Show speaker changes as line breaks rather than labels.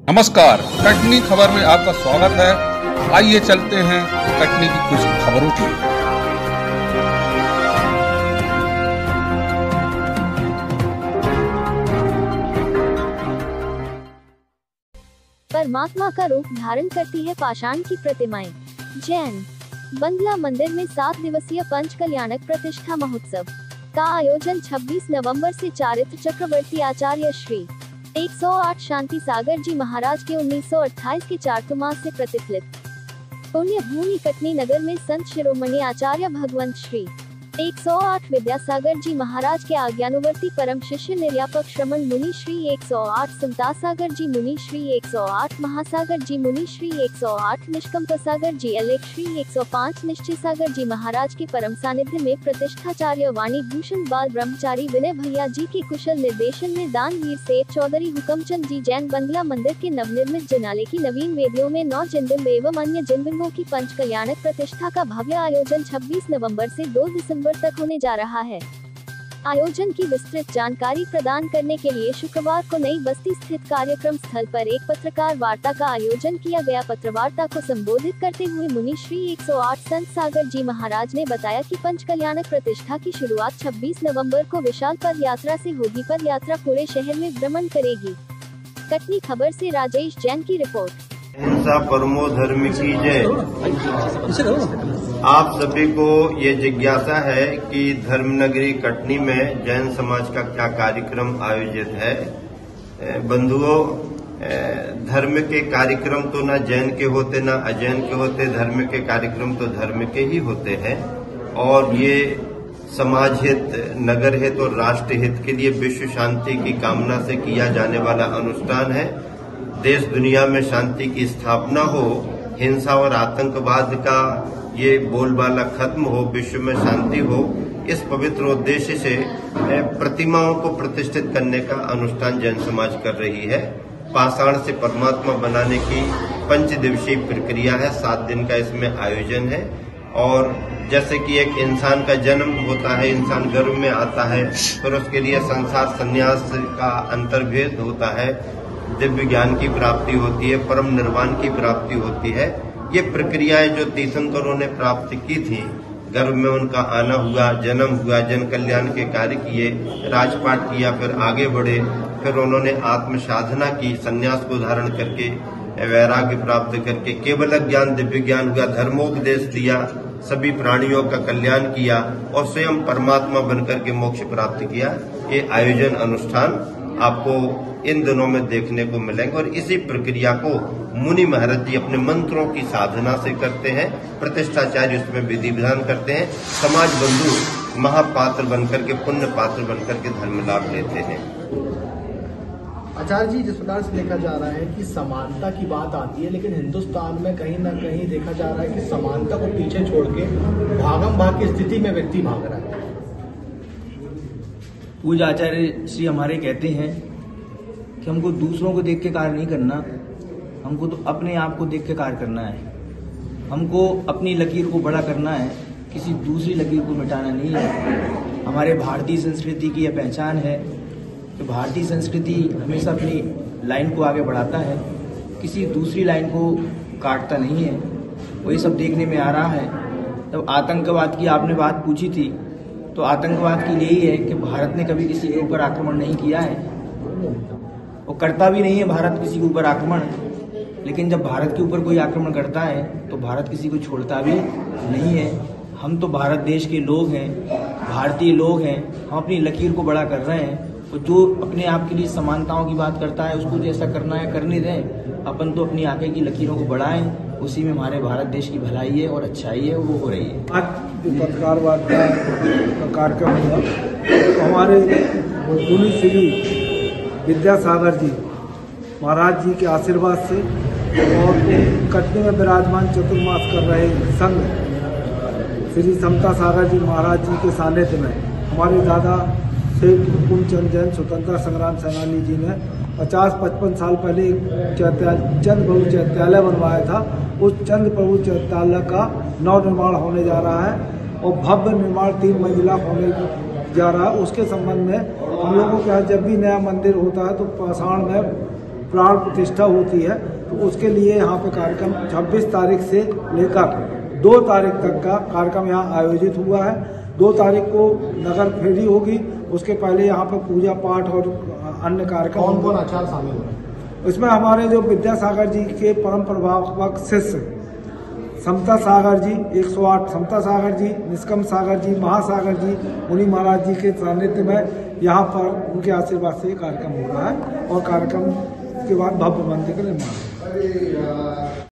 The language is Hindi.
नमस्कार, कटनी खबर में आपका स्वागत है। आइए चलते हैं कटनी की कुछ खबरों की।
परमात्मा का रूप धारण करती है पाषाण की प्रतिमाएं। जैन बंगला मंदिर में 7 दिवसीय पंच कल्याणक प्रतिष्ठा महोत्सव का आयोजन 26 नवंबर से चारित्र चक्रवर्ती आचार्य श्री 108 शांति सागर जी महाराज के 1928 के चातुर्मास से प्रतिफलित पुण्य भूमि कटनी नगर में संत शिरोमणि आचार्य भगवंत श्री 108 विद्यासागर जी महाराज के आज्ञानुवर्ती परम शिष्य निर्यापक श्रमण मुनि श्री 108 संतासागर जी मुनि श्री 108 महासागर जी मुनि श्री 108 निष्कंप सागर जी अलेख श्री 105 निश्चय सागर जी महाराज के परम सानिध्य में प्रतिष्ठाचार्य वाणी भूषण बाल ब्रह्मचारी विनय भैया जी के कुशल निर्देशन में दानवीर सेठ चौधरी हुकमचंद जी जैन बंगला मंदिर के नवनिर्मित जनाले की नवीन वेदियों में 9 जिनबिंब एवं अन्य जिनबिंबों की पंच कल्याणक प्रतिष्ठा का भव्य आयोजन 26 नवंबर से 2 दिसंबर तक होने जा रहा है। आयोजन की विस्तृत जानकारी प्रदान करने के लिए शुक्रवार को नई बस्ती स्थित कार्यक्रम स्थल पर एक पत्रकार वार्ता का आयोजन किया गया। पत्रवार्ता को संबोधित करते हुए मुनि श्री 108 संत सागर जी महाराज ने बताया कि पंच कल्याणक प्रतिष्ठा की शुरुआत 26 नवंबर को विशाल पद यात्रा से होगी। पद यात्रा पूरे शहर में भ्रमण करेगी। कटनी खबर से राजेश जैन की रिपोर्ट।
हिंसा परमो धर्म की जय। आप सभी को ये जिज्ञासा है कि धर्मनगरी कटनी में जैन समाज का क्या कार्यक्रम आयोजित है। बंधुओं, धर्म के कार्यक्रम तो ना जैन के होते ना अजैन के होते, धर्म के कार्यक्रम तो धर्म के ही होते हैं। और ये समाज हित, नगर हित और राष्ट्र हित के लिए विश्व शांति की कामना से किया जाने वाला अनुष्ठान है। देश दुनिया में शांति की स्थापना हो, हिंसा और आतंकवाद का ये बोलबाला खत्म हो, विश्व में शांति हो, इस पवित्र उद्देश्य से प्रतिमाओं को प्रतिष्ठित करने का अनुष्ठान जैन समाज कर रही है। पाषाण से परमात्मा बनाने की 5 दिवसीय प्रक्रिया है। 7 दिन का इसमें आयोजन है। और जैसे कि एक इंसान का जन्म होता है, इंसान गर्भ में आता है, फिर उसके लिए संसार संन्यास का अंतर्भेद होता है, दिव्य ज्ञान की प्राप्ति होती है, परम निर्वाण की प्राप्ति होती है। ये प्रक्रियाएं जो तीर्थंकरों ने प्राप्त की थी, गर्भ में उनका आना हुआ, जन्म हुआ, जन कल्याण के कार्य किए, राजपाट किया, फिर आगे बढ़े, फिर उन्होंने आत्म साधना की, संन्यास को धारण करके वैराग्य प्राप्त करके केवल ज्ञान दिव्य ज्ञान हुआ, धर्मोपदेश दिया, सभी प्राणियों का कल्याण किया और स्वयं परमात्मा बनकर के मोक्ष प्राप्त किया। ये आयोजन अनुष्ठान आपको इन दिनों में देखने को मिलेंगे। और इसी प्रक्रिया को मुनि महाराज जी अपने मंत्रों की साधना से करते हैं। प्रतिष्ठाचार्य उसमें विधि विधान करते हैं। समाज बंधु महापात्र बनकर के, पुण्य पात्र बनकर के धर्म लाभ लेते हैं।
आचार्य जी, जिस प्रकार से देखा जा रहा है कि समानता की बात आती है, लेकिन हिंदुस्तान में कहीं ना कहीं देखा जा रहा है कि समानता को पीछे छोड़ के भागम भाग की स्थिति में व्यक्ति भाग रहा है।
पूज्य आचार्य श्री हमारे कहते हैं कि हमको दूसरों को देख के कार्य नहीं करना, हमको तो अपने आप को देख के कार्य करना है। हमको अपनी लकीर को बड़ा करना है, किसी दूसरी लकीर को मिटाना नहीं है। हमारे भारतीय संस्कृति की यह पहचान है कि भारतीय संस्कृति हमेशा अपनी लाइन को आगे बढ़ाता है, किसी दूसरी लाइन को काटता नहीं है। वही सब देखने में आ रहा है। जब आतंकवाद की आपने बात पूछी थी, तो आतंकवाद की यही है कि भारत ने कभी किसी के ऊपर आक्रमण नहीं किया है, वो करता भी नहीं है भारत किसी के ऊपर आक्रमण। लेकिन जब भारत के ऊपर कोई आक्रमण करता है तो भारत किसी को छोड़ता भी नहीं है। हम तो भारत देश के लोग हैं, भारतीय लोग हैं, हम अपनी लकीर को बड़ा कर रहे हैं। और जो अपने आप के लिए समानताओं की बात करता है उसको जैसा करना है करने दें, अपन तो अपनी आगे की लकीरों को बढ़ाएं, उसी में हमारे भारत देश की भलाई है और अच्छाई है, वो हो रही है।
आज पत्रकार वार्ता का कार्यक्रम हुआ तो हमारे मुनि श्री विद्यासागर जी महाराज जी के आशीर्वाद से और कटनी में विराजमान चतुर्मास कर रहे संघ श्री समता सागर जी महाराज जी के सानिध्य में हमारे दादा सेठ हुकुमचंद जैन स्वतंत्रता संग्राम सेनानी जी ने 50-55 साल पहले एक चंद प्रभु चैत्यालय बनवाया था। उस चंद प्रभु चैत्यालय का नव निर्माण होने जा रहा है और भव्य निर्माण 3 मंजिला होने जा रहा है। उसके संबंध में हम लोगों के यहाँ जब भी नया मंदिर होता है तो पाषाण में प्राण प्रतिष्ठा होती है, तो उसके लिए यहाँ पे कार्यक्रम 26 तारीख से लेकर 2 तारीख तक का कार्यक्रम यहाँ आयोजित हुआ है। 2 तारीख को नगर फेरी होगी, उसके पहले यहाँ पे पूजा पाठ और अन्य कार्यक्रम।
कौन कौन आचार्य शामिल हुए?
इसमें हमारे जो विद्यासागर जी के परम प्रभावक शिष्य समता सागर जी, 108 समता सागर जी, निष्कम सागर जी, महासागर जी, मुनि महाराज जी के सानिध्य में यहाँ पर उनके आशीर्वाद से कार्यक्रम हो रहा है और कार्यक्रम के बाद भव्य मंदिर का निर्माण।